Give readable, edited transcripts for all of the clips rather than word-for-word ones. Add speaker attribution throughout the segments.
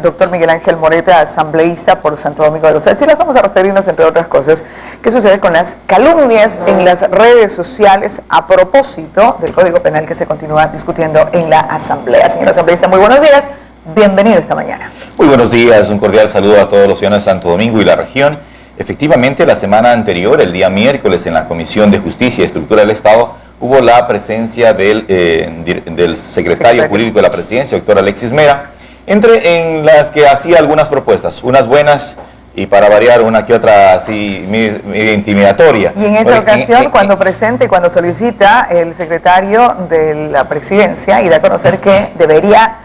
Speaker 1: doctor Miguel Ángel Moreta, asambleísta por Santo Domingo de los Áchilas. Vamos a referirnos, entre otras cosas, qué sucede con las calumnias en las redes sociales a propósito del Código Penal que se continúa discutiendo en la Asamblea. Señor asambleísta, muy buenos días. Bienvenido esta mañana.
Speaker 2: Muy buenos días, un cordial saludo a todos los ciudadanos de Santo Domingo y la región. Efectivamente, la semana anterior, el día miércoles, en la Comisión de Justicia y Estructura del Estado, hubo la presencia del secretario jurídico de la Presidencia, doctor Alexis Mera, en las que hacía algunas propuestas, unas buenas y para variar una que otra así medio intimidatoria.
Speaker 1: Y en esa ocasión, cuando presenta y cuando solicita el secretario de la Presidencia y da a conocer que debería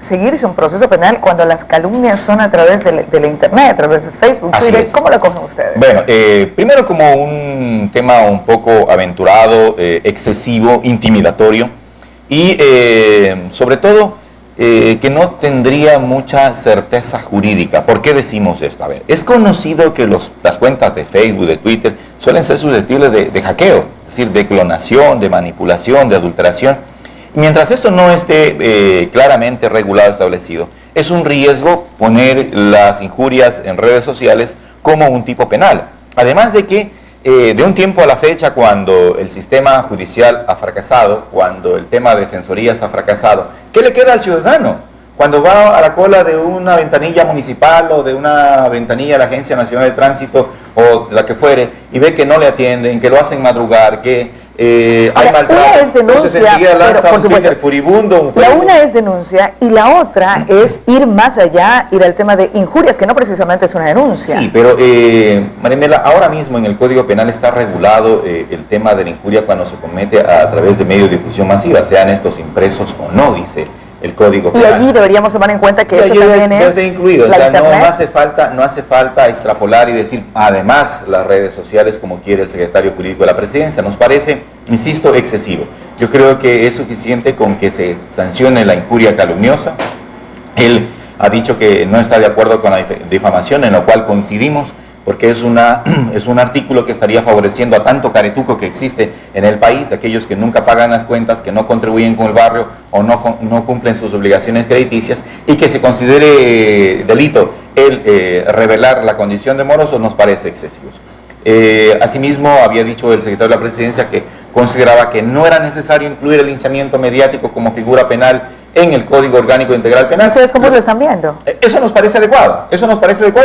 Speaker 1: seguirse un proceso penal cuando las calumnias son a través de la internet, a través de Facebook, Twitter. ¿Cómo lo cogen ustedes?
Speaker 2: Bueno, primero como un tema un poco aventurado, excesivo, intimidatorio y sobre todo que no tendría mucha certeza jurídica. ¿Por qué decimos esto? A ver, es conocido que las cuentas de Facebook, de Twitter, suelen ser susceptibles de hackeo, es decir, de clonación, de manipulación, de adulteración. Mientras esto no esté claramente regulado, establecido, es un riesgo poner las injurias en redes sociales como un tipo penal. Además de que de un tiempo a la fecha, cuando el sistema judicial ha fracasado, cuando el tema de defensorías ha fracasado, ¿qué le queda al ciudadano? Cuando va a la cola de una ventanilla municipal o de una ventanilla de la Agencia Nacional de Tránsito o de la que fuere y ve que no le atienden, que lo hacen madrugar, que hay maltrato.
Speaker 1: Una es denuncia,
Speaker 2: pero,
Speaker 1: por supuesto,
Speaker 2: furibundo.
Speaker 1: La una es denuncia y la otra es ir más allá, ir al tema de injurias, que no precisamente es una denuncia.
Speaker 2: Sí, pero Marinela, ahora mismo en el Código Penal está regulado el tema de la injuria cuando se comete a través de medios de difusión masiva, sean estos impresos o no, dice el Código Penal.
Speaker 1: Y allí deberíamos tomar en cuenta que eso también es
Speaker 2: incluido,
Speaker 1: la internet.
Speaker 2: No hace falta extrapolar y decir, además, las redes sociales, como quiere el secretario jurídico de la Presidencia. Nos parece, insisto, excesivo. Yo creo que es suficiente con que se sancione la injuria calumniosa. Él ha dicho que no está de acuerdo con la difamación, en lo cual coincidimos, porque es un artículo que estaría favoreciendo a tanto caretuco que existe en el país, aquellos que nunca pagan las cuentas, que no contribuyen con el barrio o no cumplen sus obligaciones crediticias, y que se considere delito el revelar la condición de moroso, nos parece excesivo. Asimismo, había dicho el secretario de la Presidencia que consideraba que no era necesario incluir el linchamiento mediático como figura penal en el Código Orgánico Integral Penal.
Speaker 1: ¿Ustedes cómo lo están viendo?
Speaker 2: Eso nos parece adecuado,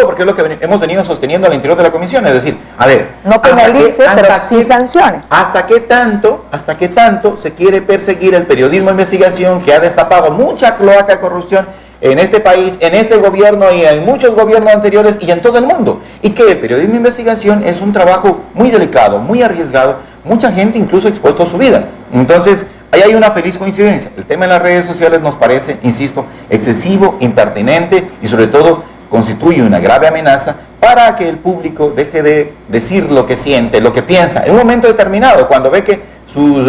Speaker 2: porque es lo que hemos venido sosteniendo al interior de la Comisión, es decir, a ver,
Speaker 1: no penalice, pero sí sancione.
Speaker 2: ¿Hasta qué tanto se quiere perseguir el periodismo de investigación que ha destapado mucha cloaca de corrupción en este país, en este gobierno y en muchos gobiernos anteriores y en todo el mundo? Y que el periodismo de investigación es un trabajo muy delicado, muy arriesgado, mucha gente incluso expuesto a su vida. Entonces, ahí hay una feliz coincidencia. El tema de las redes sociales nos parece, insisto, excesivo, impertinente y sobre todo constituye una grave amenaza para que el público deje de decir lo que siente, lo que piensa, en un momento determinado, cuando ve que sus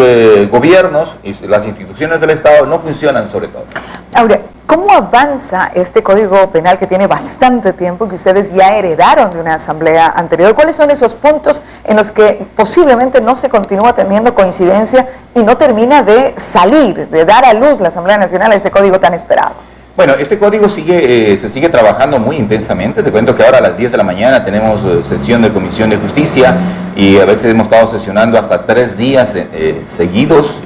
Speaker 2: gobiernos y las instituciones del Estado no funcionan sobre todo.
Speaker 1: Ahora, ¿cómo avanza este Código Penal que tiene bastante tiempo, que ustedes ya heredaron de una asamblea anterior? ¿Cuáles son esos puntos en los que posiblemente no se continúa teniendo coincidencia y no termina de salir, de dar a luz la Asamblea Nacional a este código tan esperado?
Speaker 2: Bueno, este código se sigue trabajando muy intensamente. Te cuento que ahora a las 10 de la mañana tenemos sesión de Comisión de Justicia y a veces hemos estado sesionando hasta 3 días seguidos,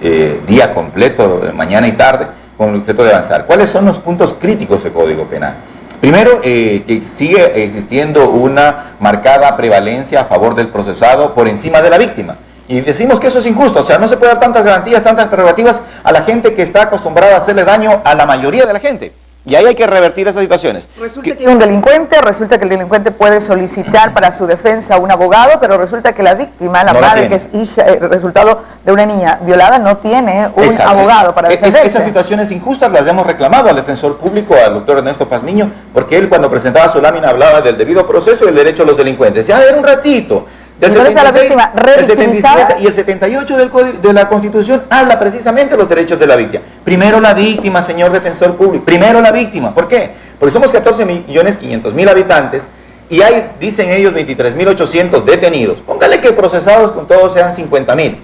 Speaker 2: día completo, mañana y tarde, con el objeto de avanzar. ¿Cuáles son los puntos críticos del Código Penal? Primero, que sigue existiendo una marcada prevalencia a favor del procesado por encima de la víctima. Y decimos que eso es injusto, o sea, no se puede dar tantas garantías, tantas prerrogativas a la gente que está acostumbrada a hacerle daño a la mayoría de la gente. Y ahí hay que revertir esas situaciones.
Speaker 1: Resulta que un delincuente, resulta que el delincuente puede solicitar para su defensa un abogado, pero resulta que la víctima, la madre que es hija, resultado de una niña violada, no tiene un abogado para defenderse.
Speaker 2: Esas situaciones injustas las hemos reclamado al defensor público, al doctor Ernesto Pazmiño, porque él cuando presentaba su lámina hablaba del debido proceso y el derecho a los delincuentes. Y a ver, un ratito. Del 76, a la víctima
Speaker 1: el 77
Speaker 2: y el 78 de la Constitución habla precisamente de los derechos de la víctima. Primero la víctima, señor defensor público, primero la víctima. ¿Por qué? Porque somos 14.500.000 habitantes y hay, dicen ellos, 23.800 detenidos. Póngale que procesados con todos sean 50.000.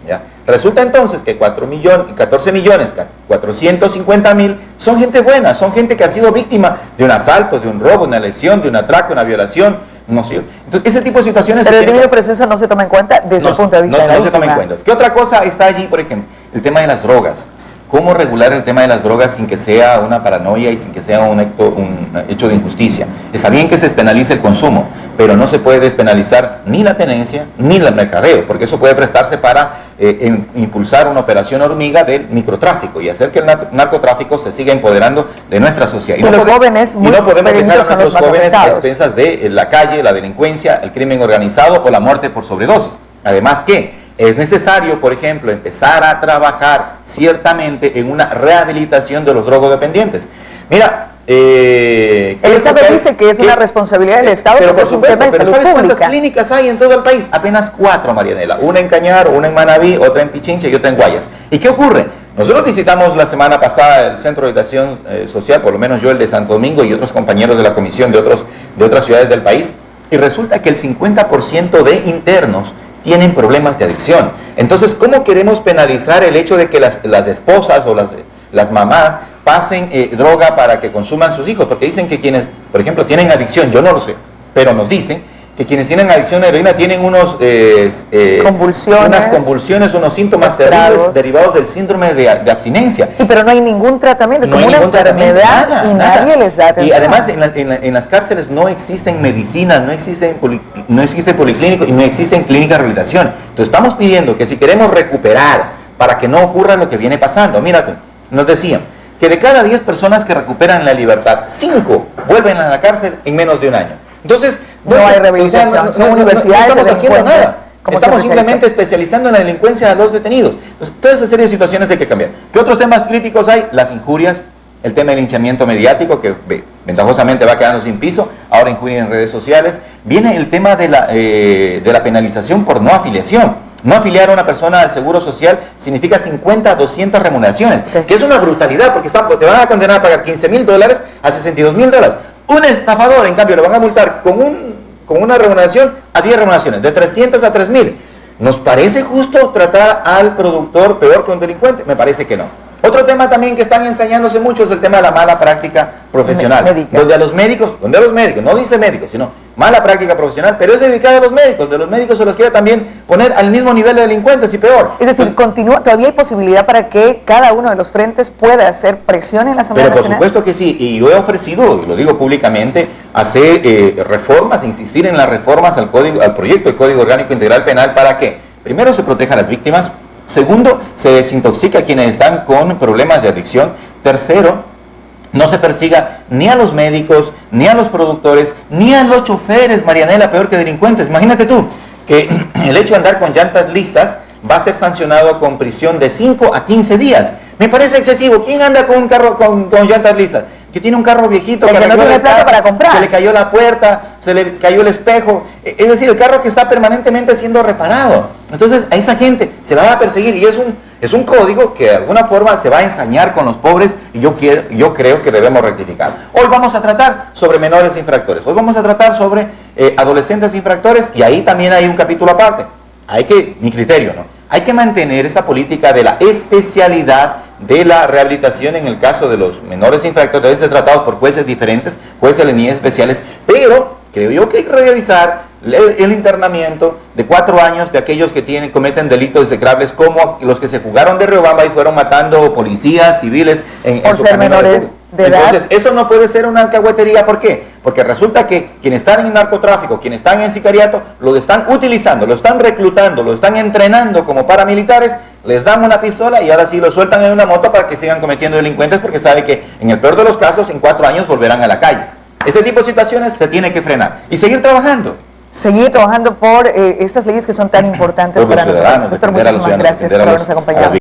Speaker 2: ¿Ya? Resulta entonces que 14.450.000 son gente buena, son gente que ha sido víctima de un asalto, de un robo, una lesión, de un atraco, una violación, no sé. Entonces, ese tipo de situaciones...
Speaker 1: Pero el debido proceso no se toma en cuenta desde el punto de vista de la
Speaker 2: no
Speaker 1: víctima.
Speaker 2: se toma en cuenta. ¿Qué otra cosa está allí, por ejemplo? El tema de las drogas. ¿Cómo regular el tema de las drogas sin que sea una paranoia y sin que sea un hecho de injusticia? Está bien que se despenalice el consumo, pero no se puede despenalizar ni la tenencia ni el mercadeo, porque eso puede prestarse para impulsar una operación hormiga del microtráfico y hacer que el narcotráfico se siga empoderando de nuestra sociedad.
Speaker 1: Y no los jóvenes,
Speaker 2: no podemos dejar a nuestros jóvenes a
Speaker 1: afectados.
Speaker 2: expensas de la calle, la delincuencia, el crimen organizado o la muerte por sobredosis. Además que es necesario, por ejemplo, empezar a trabajar ciertamente en una rehabilitación de los drogodependientes. Mira,
Speaker 1: el Estado dice que es una responsabilidad del Estado,
Speaker 2: pero
Speaker 1: porque
Speaker 2: por
Speaker 1: es un tema de
Speaker 2: supuesto, pero
Speaker 1: salud
Speaker 2: ¿sabes
Speaker 1: pública?
Speaker 2: cuántas clínicas hay en todo el país? Apenas 4, Marianela. Una en Cañar, una en Manabí, otra en Pichincha y otra en Guayas. ¿Y qué ocurre? Nosotros visitamos la semana pasada el Centro de Orientación Social, por lo menos yo el de Santo Domingo y otros compañeros de la comisión de otras ciudades del país, y resulta que el 50% de internos tienen problemas de adicción. Entonces, ¿cómo queremos penalizar el hecho de que las esposas o las mamás pasen droga para que consuman sus hijos? Porque dicen que quienes, por ejemplo, tienen adicción, yo no lo sé, pero nos dicen que quienes tienen adicción a heroína tienen unas convulsiones, unos síntomas terribles derivados del síndrome de abstinencia.
Speaker 1: Pero no hay ningún tratamiento, es
Speaker 2: no
Speaker 1: como una enfermedad
Speaker 2: nada,
Speaker 1: y nadie les da atención.
Speaker 2: Y además en las cárceles no existen medicinas, no existe policlínico y no existen clínicas de rehabilitación. Entonces estamos pidiendo que si queremos recuperar para que no ocurra lo que viene pasando, mira tú, nos decían que de cada 10 personas que recuperan la libertad, 5 vuelven a la cárcel en menos de un año. Entonces,
Speaker 1: no hay rehabilitación, no universidades,
Speaker 2: no estamos haciendo nada. Estamos simplemente especializando en la delincuencia a los detenidos. Entonces, toda esa serie de situaciones hay que cambiar. ¿Qué otros temas críticos hay? Las injurias, el tema del linchamiento mediático, que ventajosamente va quedando sin piso, ahora injuria en redes sociales. Viene el tema de la penalización por no afiliación. No afiliar a una persona al Seguro Social significa 50 a 200 remuneraciones, que es una brutalidad, porque te van a condenar a pagar $15.000 a $62.000. Un estafador, en cambio, le van a multar con una remuneración a 10 remuneraciones, de 300 a 3.000. ¿Nos parece justo tratar al productor peor que un delincuente? Me parece que no. Otro tema también que están ensañándose mucho es el tema de la mala práctica profesional. Donde a los médicos, no dice médicos, sino mala práctica profesional, pero es dedicada a los médicos. De los médicos se los quiere también poner al mismo nivel de delincuentes y peor.
Speaker 1: Es decir, todavía hay posibilidad para que cada uno de los frentes pueda hacer presión en la Asamblea
Speaker 2: Nacional.
Speaker 1: Pero
Speaker 2: por supuesto que sí, y yo he ofrecido, y lo digo públicamente, hacer reformas, insistir en las reformas al proyecto de Código Orgánico Integral Penal para que, primero, se proteja a las víctimas. Segundo, se desintoxica a quienes están con problemas de adicción. Tercero, no se persiga ni a los médicos, ni a los productores, ni a los choferes, Marianela, peor que delincuentes. Imagínate tú que el hecho de andar con llantas lisas va a ser sancionado con prisión de 5 a 15 días. Me parece excesivo. ¿Quién anda con un carro con llantas lisas? Que tiene un carro viejito,
Speaker 1: que no tiene plata para comprar.
Speaker 2: Se le cayó la puerta, se le cayó el espejo. Es decir, el carro que está permanentemente siendo reparado. Entonces, a esa gente se la va a perseguir y es un código que de alguna forma se va a ensañar con los pobres y yo creo que debemos rectificar. Hoy vamos a tratar sobre menores infractores. Hoy vamos a tratar sobre adolescentes infractores y ahí también hay un capítulo aparte. Mi criterio, ¿no? Hay que mantener esa política de la especialidad de la rehabilitación en el caso de los menores infractores. Deben ser tratados por jueces diferentes, jueces de línea especiales, pero creo yo que hay que revisar el internamiento de 4 años de aquellos que cometen delitos execrables como los que se fugaron de Riobamba y fueron matando policías, civiles
Speaker 1: por ser menores de edad.
Speaker 2: Entonces, eso no puede ser una alcahuetería. ¿Por qué? Porque resulta que quienes están en narcotráfico, quienes están en sicariato, lo están utilizando, lo están reclutando, lo están entrenando como paramilitares, les dan una pistola y ahora sí lo sueltan en una moto para que sigan cometiendo delincuentes porque sabe que en el peor de los casos, en 4 años volverán a la calle. Ese tipo de situaciones se tiene que frenar y seguir trabajando.
Speaker 1: Seguir trabajando por estas leyes que son tan importantes para nosotros. Doctor, muchísimas gracias por habernos acompañado.